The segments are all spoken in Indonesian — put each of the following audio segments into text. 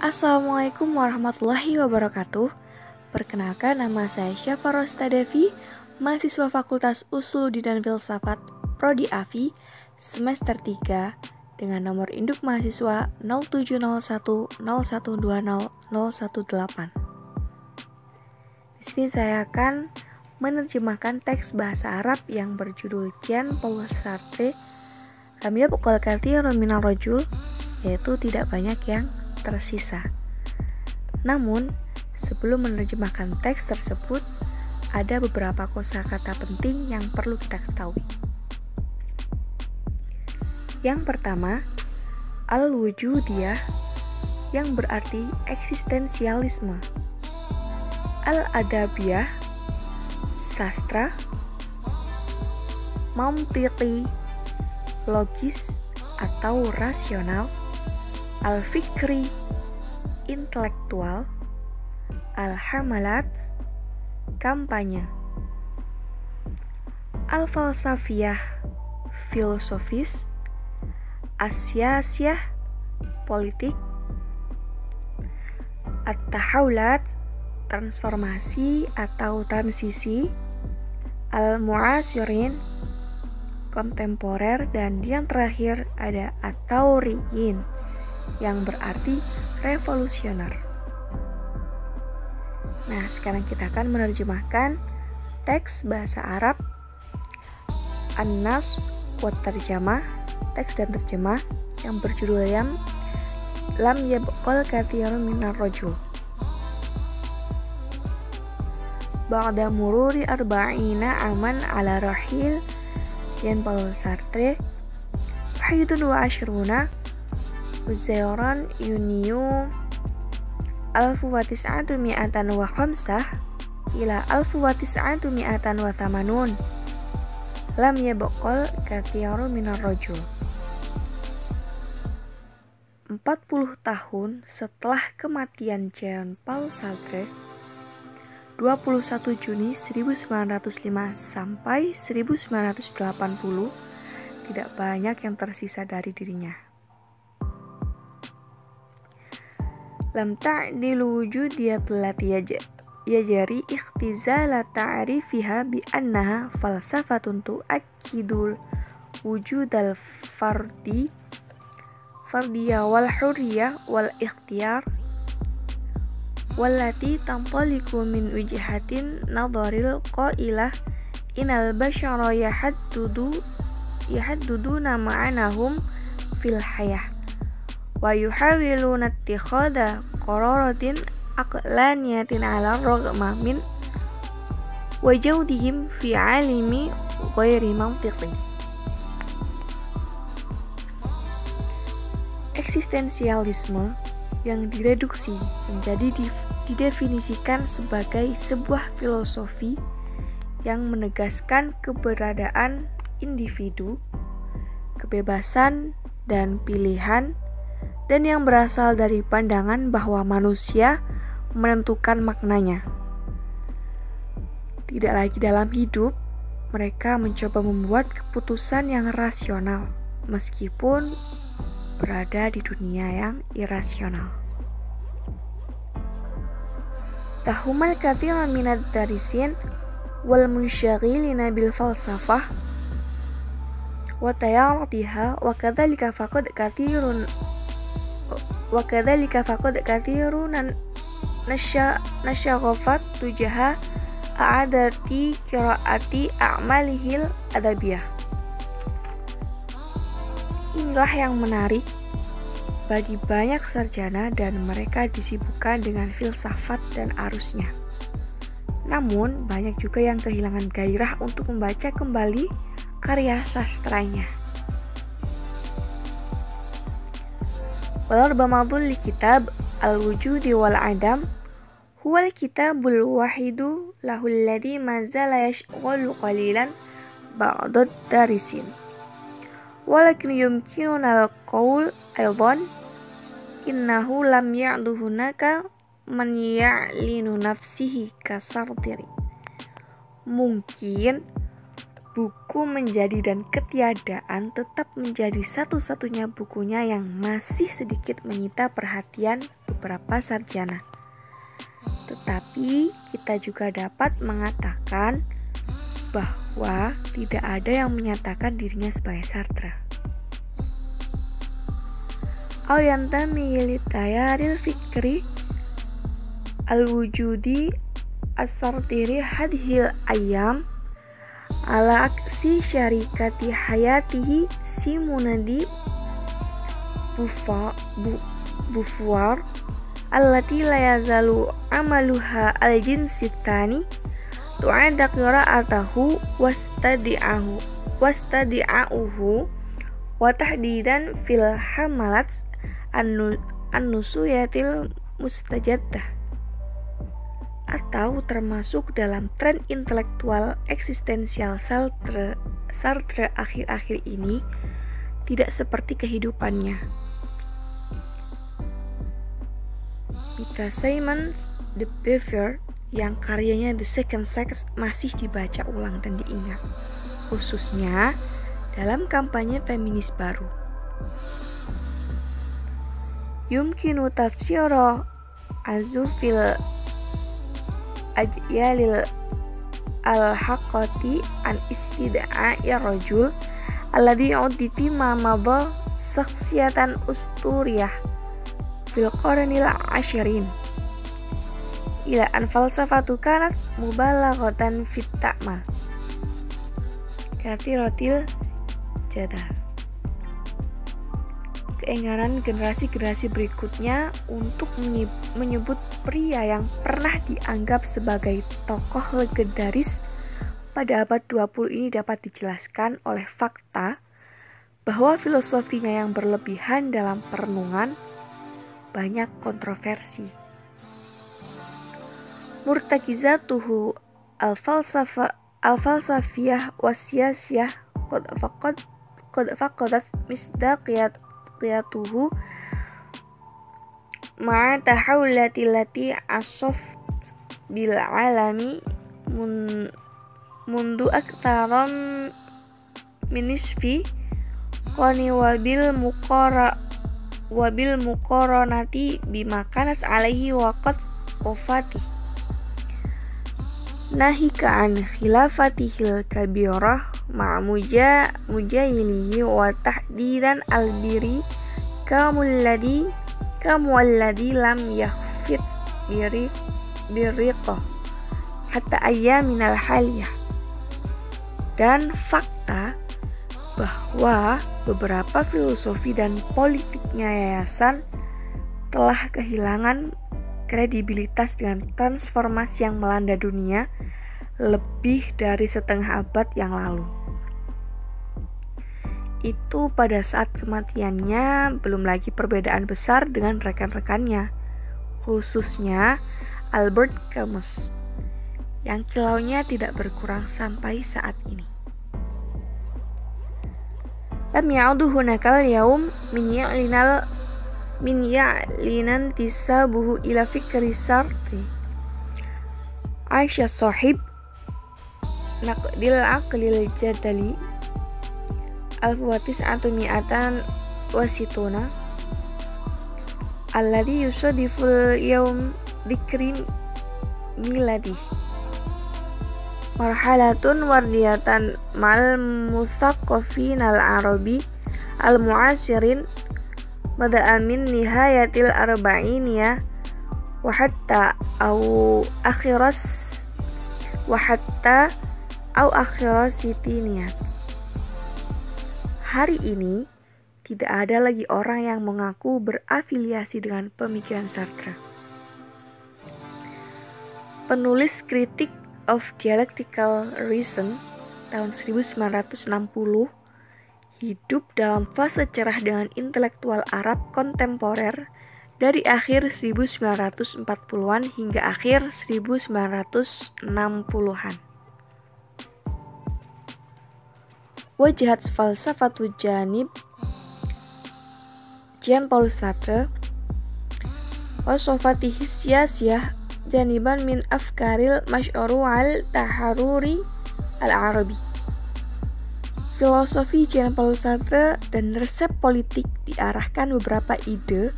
Assalamualaikum warahmatullahi wabarakatuh. Perkenalkan, nama saya Syafa Rosta Devi, mahasiswa Fakultas Usuluddin dan Filsafat Prodi AFI semester 3 dengan nomor induk mahasiswa 070101200118. Di sini saya akan menerjemahkan teks bahasa Arab yang berjudul Jean-Paul Sartre, Lam yabqal katsirun minal rajul, yaitu tidak banyak yang tersisa. Namun, sebelum menerjemahkan teks tersebut, ada beberapa kosakata penting yang perlu kita ketahui. Yang pertama, al-wujudiyah yang berarti eksistensialisme. Al-adabiyah, sastra. Mantiqi, logis atau rasional. Al-fikri, intelektual. Al-hamalat, kampanye. Al-falsafiyah, filosofis. As-siyasiyah, politik. At-tahawulat, transformasi atau transisi. Al-mu'asyirin, kontemporer. Dan yang terakhir ada at-tauriyin, yang berarti revolusioner. Nah, sekarang kita akan menerjemahkan teks bahasa Arab An-Nas wa Tarjamah, teks dan terjemah yang berjudul Lam yabqal katsirun minar rajul. Ba'da mururi arba'ina aman ala rahil Jean-Paul Sartre, wahidun wa ashruna Uzairan Yuniyu 1905 ila 1980. Lam yabqal katsirun minar rajul. 40 tahun setelah kematian Jean-Paul Sartre, 21 Juni 1905 sampai 1980, tidak banyak yang tersisa dari dirinya. Lam ta'dilu wujudiyatul lati yajari ikhtizala ta'rifiha bi annaha falsafatun tu'akkidul wujudal fardiyya wal hurriyah wal ikhtiyar wallati tantaliqu min wijhatin nadharil qailah inal bashara yahadduduna ma'anahum fil hayah wa yuhawiluna ittikhadha qararatin aqlaniyatin ala ragma min wajawdihim fi alimi ghairi mantiqi. Eksistensialisme yang direduksi menjadi didefinisikan sebagai sebuah filosofi yang menegaskan keberadaan individu, kebebasan dan pilihan, dan yang berasal dari pandangan bahwa manusia menentukan maknanya. Tidak lagi dalam hidup, mereka mencoba membuat keputusan yang rasional, meskipun berada di dunia yang irasional. Tahumal katsirun minad darisin wal munsyaghilina bil falsafah wa tayaratiha wa kadzalika faqad katsirun nasyagafat tujaha a'adati qiraati a'malihil adabiyah. Inilah yang menarik bagi banyak sarjana dan mereka disibukkan dengan filsafat dan arusnya. Namun, banyak juga yang kehilangan gairah untuk membaca kembali karya sastranya. Walarbamatul li kitab al-wujudi wal adam huwal kitabul wahidu lahul ladhi mazala yashghalu qalilan ba'dad darisin. Walakin yumkinuna al-qawl aydan innahu lam ya'du hunaka man ya'linu nafsihi kasartiri. Mungkin Buku Menjadi dan Ketiadaan tetap menjadi satu-satunya bukunya yang masih sedikit menyita perhatian beberapa sarjana. Tetapi kita juga dapat mengatakan bahwa tidak ada yang menyatakan dirinya sebagai Sartre. Au yantami litayaril fikri al-wujudi as-sartiri hadhil ayam ala aksi syarikati hayatihi simunadi bufuar allati la yazalu amaluha al-jinsi tsani tu'ada qira'atahu wastadi'ahu wa tahdidan fil hamalat an-nusuyatil mustajaddah, atau termasuk dalam tren intelektual eksistensial Sartre akhir-akhir ini tidak seperti kehidupannya. Mitra Simon's The Behavior yang karyanya The Second Sex masih dibaca ulang dan diingat, khususnya dalam kampanye feminis baru. Yumkinu tafsiro azufil ajyalil al-haqqati an istida'i rajul alladhi yu'ti fi ma madha shakhsiyatan usturiyah fil qarnil 20 ila an falsafatu kanat mubalaghatan fit ta'mal kathiratil jadal. Keengganan generasi-generasi berikutnya untuk menyebut pria yang pernah dianggap sebagai tokoh legendaris pada abad 20 ini dapat dijelaskan oleh fakta bahwa filosofinya yang berlebihan dalam perenungan banyak kontroversi. Murtakizatuhu al-falsafiyah wasiyasiyah qad faqadat misdaqiyatuhu ma'a tahawulati lati asaf bil alami mundu aktaram minisfi qani wabil muqaranati bima kanat alaihi waqat wafati nahika an khilafatihil kabirah mujahilihi wa tahdidan albiri kamualladhi lam yakhfit biriqah hatta ayyaminal haliyah. Dan fakta bahwa beberapa filosofi dan politiknya yayasan telah kehilangan kredibilitas dengan transformasi yang melanda dunia lebih dari setengah abad yang lalu. Itu pada saat kematiannya, belum lagi perbedaan besar dengan rekan-rekannya, khususnya Albert Camus, yang kilaunya tidak berkurang sampai saat ini. Lam ya'udu hunakal yaum min ya'linan tisabuhu ila fikri Sartre Aisyah sahib naqdil aqlil jadali al-fawatis atumi'atan wasituna alladhi yusadiful yaum dikri miladi marhalatun wardiyatan mal muthaqafin al-arabi al-mu'asirin mada'amin nihayatil arba'iniyah wa hatta akhiras-sitiniyat. Hari ini tidak ada lagi orang yang mengaku berafiliasi dengan pemikiran Sartre. Penulis Critique of Dialectical Reason tahun 1960 hidup dalam fase cerah dengan intelektual Arab kontemporer dari akhir 1940-an hingga akhir 1960-an. Wajahat falsafatu janib Jean-Paul Sartre wasofatihi siyasiyah janiban min afkaril masy'uru al taharuri al-arabi Filosofi Jean-Paul Sartre dan resep politik diarahkan beberapa ide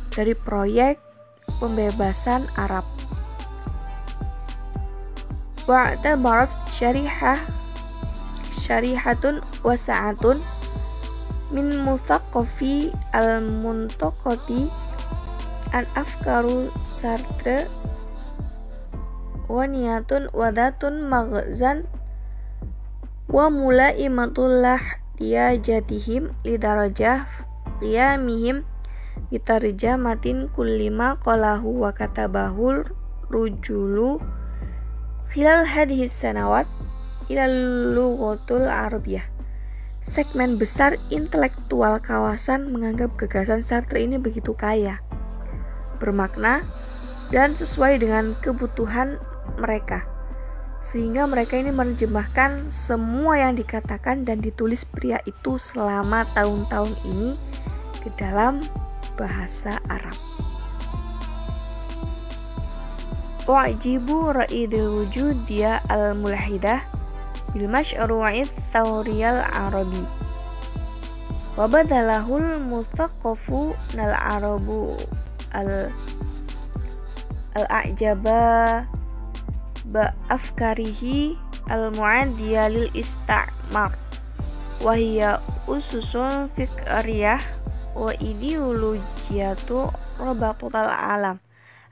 dari proyek pembebasan Arab. Wa'tabarat syarihatun wasa'atun min muthaqqafi al-muntaqati an afkaru Sartre wa niyatun wadatun maghzan wa mulaimatullah tiyajatihim lidarajah qiyamihim bitarjamatin kullima qalahu wa katabahul rujulu khilal hadhis sanawat ilal lughatul arabiyah. Segmen besar intelektual kawasan menganggap gagasan Sartre ini begitu kaya, bermakna, dan sesuai dengan kebutuhan mereka, sehingga mereka ini menerjemahkan semua yang dikatakan dan ditulis pria itu selama tahun-tahun ini ke dalam bahasa Arab. Wa'jibu ra'idil wujud dia al-mulhidah bil masyru'id thawriyal arabi wa badalahul muthaqqafu nal arabu al-a'jaba ba afkarihi al-mu'adiyah lil istamar wa hiya ususun fikriyah wa ideologiyatu rabatul alam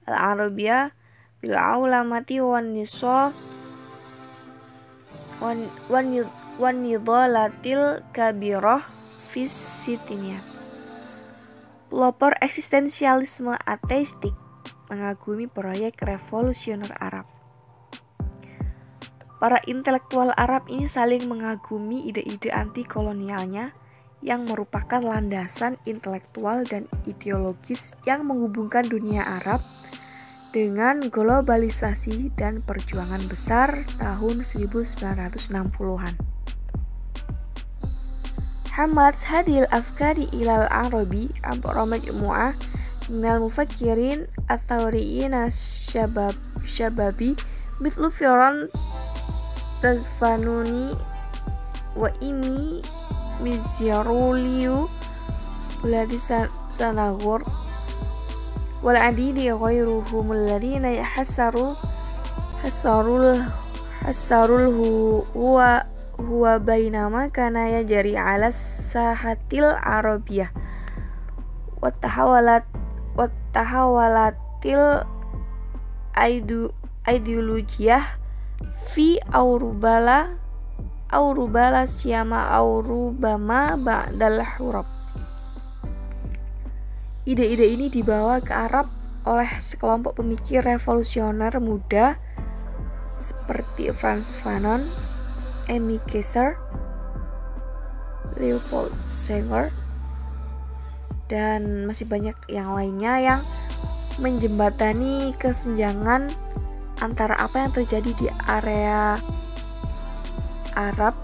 al-arabiyah bil aulamati wan nisab wan nidalatil kabirah fis sitiniyat. Pelopor eksistensialisme ateistik mengagumi proyek revolusioner Arab. Para intelektual Arab ini saling mengagumi ide-ide anti-kolonialnya yang merupakan landasan intelektual dan ideologis yang menghubungkan dunia Arab dengan globalisasi dan perjuangan besar tahun 1960-an. Hamad hadil afkari ilal arabi amra majmu'ah minal mufakkirin at-thawriyin syababi mithlu Firan Tazfanuni wa Imi Mizyaruliu Buladi Sanagur wal adidi ghairuhum alladhina hasarul huwa bainama kana yajri ala sahatil arabiyah wa tahawalatil ideologiyah fi aurubala siyama aurubama ba'dal hurab. Ide-ide ini dibawa ke Arab oleh sekelompok pemikir revolusioner muda seperti Frantz Fanon, Aimé Césaire, Leopold Sédar, dan masih banyak yang lainnya yang menjembatani kesenjangan antara apa yang terjadi di area Arab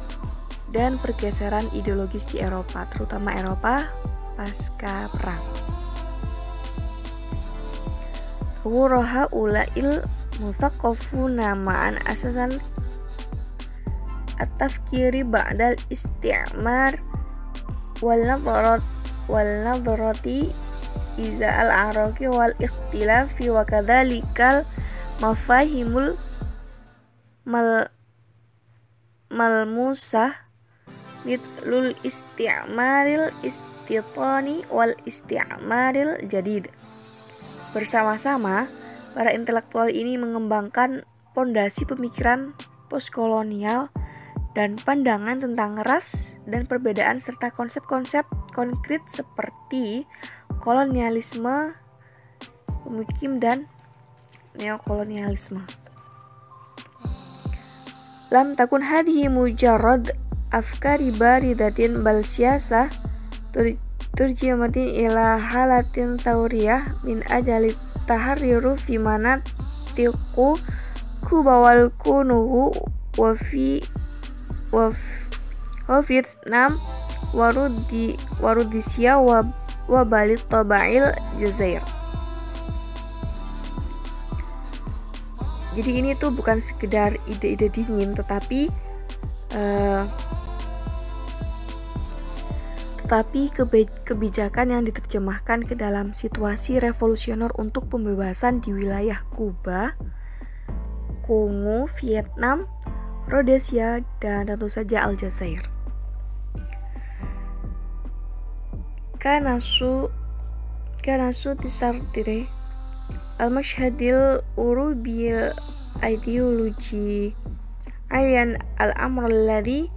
dan pergeseran ideologis di Eropa, terutama Eropa pasca perang. Wuraha ulail muthaqqafuna ma'an asasan at-tafkiri ba'dal isti'mar wal nadrati iza al-araqi wal ikhtilafi wa kadzalikal mafahimul malmusah mithlul isti'maril istitani wal isti'maril jadid. Bersama-sama, para intelektual ini mengembangkan pondasi pemikiran postkolonial dan pandangan tentang ras dan perbedaan serta konsep-konsep konkret seperti kolonialisme, pemukim, dan neokolonialisme. Lam takun hadhihi mujarrad afkari baridatin bal siyasah turjimatin ila halatin tauriyah min ajali tahriru fi manatiqu kubawal kunuhu wa fi Vietnam warudisya wa balit tabail Jazair. Jadi ini tuh bukan sekedar ide-ide dingin, tetapi tetapi kebijakan yang diterjemahkan ke dalam situasi revolusioner untuk pembebasan di wilayah Kuba, Kongo, Vietnam, Rhodesia, dan tentu saja Aljazair. Kanasu tisartire al-mashhadil urubil ideologi ayan al-amr alladhi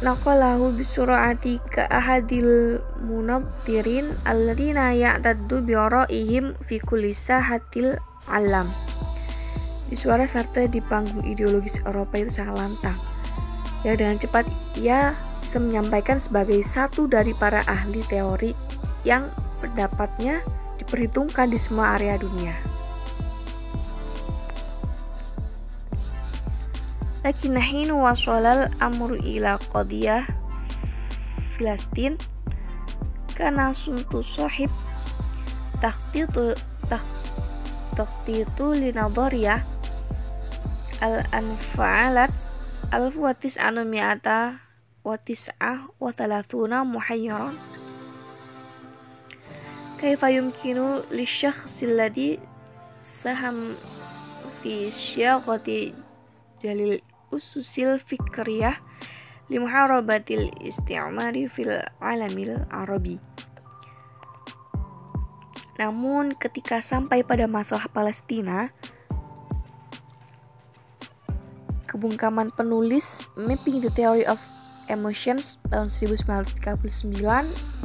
naqalahu bisur'ati ka ahadil munaddirin alladhina ya'taddu bi'ra'ihim fi kulli sahatil alam. Di suara Sartre di panggung ideologis Eropa itu sangat lantang. Ya, dengan cepat ia bisa menyampaikan sebagai satu dari para ahli teori yang pendapatnya diperhitungkan di semua area dunia. Lakin hinu wasolal amru ila qadiyah Filastin kana suntu sahib takhtitu linadhariyah al-anfa'alat al-watis anu mi'ata wa tis'ah wa thalathuna muhayyaran kaifa yumkinu lisyakhsi alladhi saham fi syaghati jalil ususil fikriyah limuharabatil isti'mari fil alamil arabi. Namun ketika sampai pada masalah Palestina, kebungkaman penulis Mapping the Theory of Emotions tahun 1939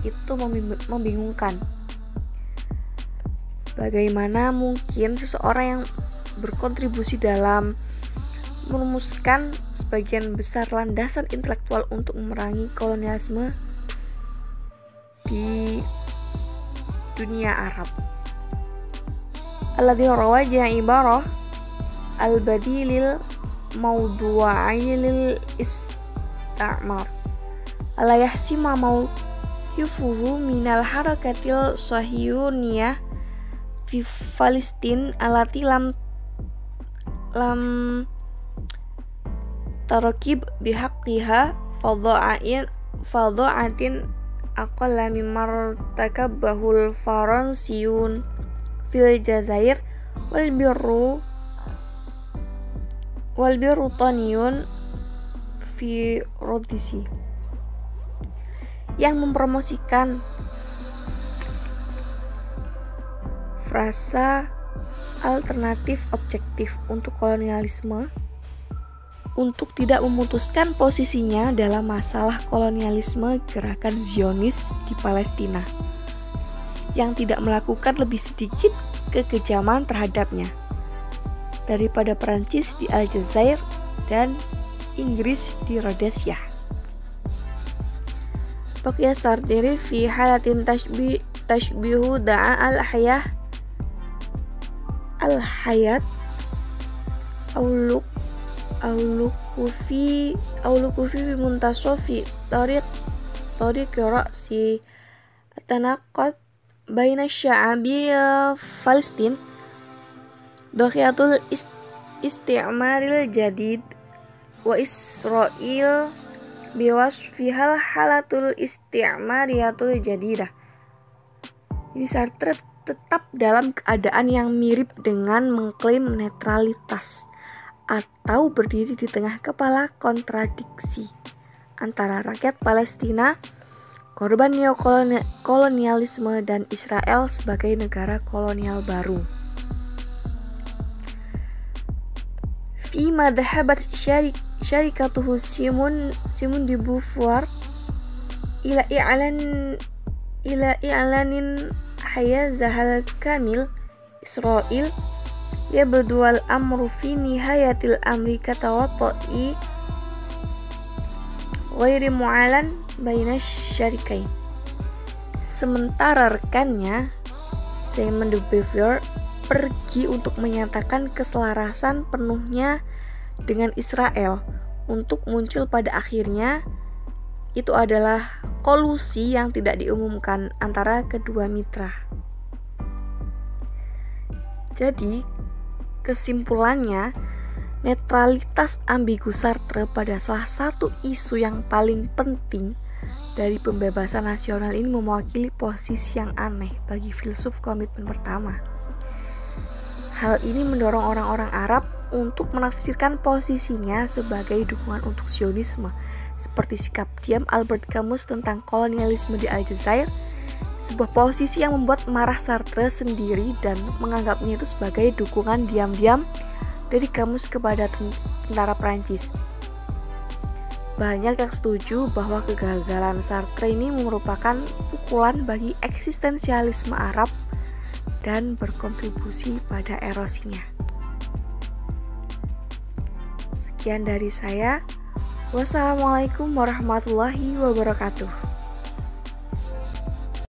itu membingungkan. Bagaimana mungkin seseorang yang berkontribusi dalam merumuskan sebagian besar landasan intelektual untuk memerangi kolonialisme di dunia Arab. Alladhi rawaja ibarah al-badilil mawdu'ailil istamar ala yahsima mawqifuhu minal harakatil sahiyuniyah fi Palestin alati lam tarakib bihaqqiha fadha'atin aqalla mimma takabbahul faransiyun fil Jazair wal birru taniyun fi Rhodesia, yang mempromosikan frasa alternatif objektif untuk kolonialisme untuk tidak memutuskan posisinya dalam masalah kolonialisme gerakan Zionis di Palestina yang tidak melakukan lebih sedikit kekejaman terhadapnya daripada Perancis di Aljazair dan Inggris di Rhodesia. Baqiya Sartre fi halatin tashbihu da'a al-hayat Aulukufi bimuntasofi tariq ra'si tanaqad baina sya'abi Palestin dakhiyatul isti'maril jadid wa Israel biwasfihal halatul isti'mariyatul jadidah. Jadi Sartre tetap dalam keadaan yang mirip dengan mengklaim netralitas atau berdiri di tengah kepala kontradiksi antara rakyat Palestina, korban neokolonialisme, dan Israel sebagai negara kolonial baru. Fi madhahabat syarikatuhu Simon de Beauvoir ila i'lanin hayazahal kamil Israel yabdual amru fi nihayatil amri katawata'i ghairi mu'alan baina syarikain. Sementara rekannya Simon de Beauvoir pergi untuk menyatakan keselarasan penuhnya dengan Israel untuk muncul pada akhirnya itu adalah kolusi yang tidak diumumkan antara kedua mitra. Jadi kesimpulannya, Netralitas ambigu Sartre pada salah satu isu yang paling penting dari pembebasan nasional ini mewakili posisi yang aneh bagi filsuf komitmen pertama. Hal ini mendorong orang-orang Arab untuk menafsirkan posisinya sebagai dukungan untuk Zionisme, seperti sikap diam Albert Camus tentang kolonialisme di Aljazair, sebuah posisi yang membuat marah Sartre sendiri dan menganggapnya itu sebagai dukungan diam-diam dari Camus kepada tentara Prancis. Banyak yang setuju bahwa kegagalan Sartre ini merupakan pukulan bagi eksistensialisme Arab dan berkontribusi pada erosinya. Sekian dari saya. Wassalamualaikum warahmatullahi wabarakatuh.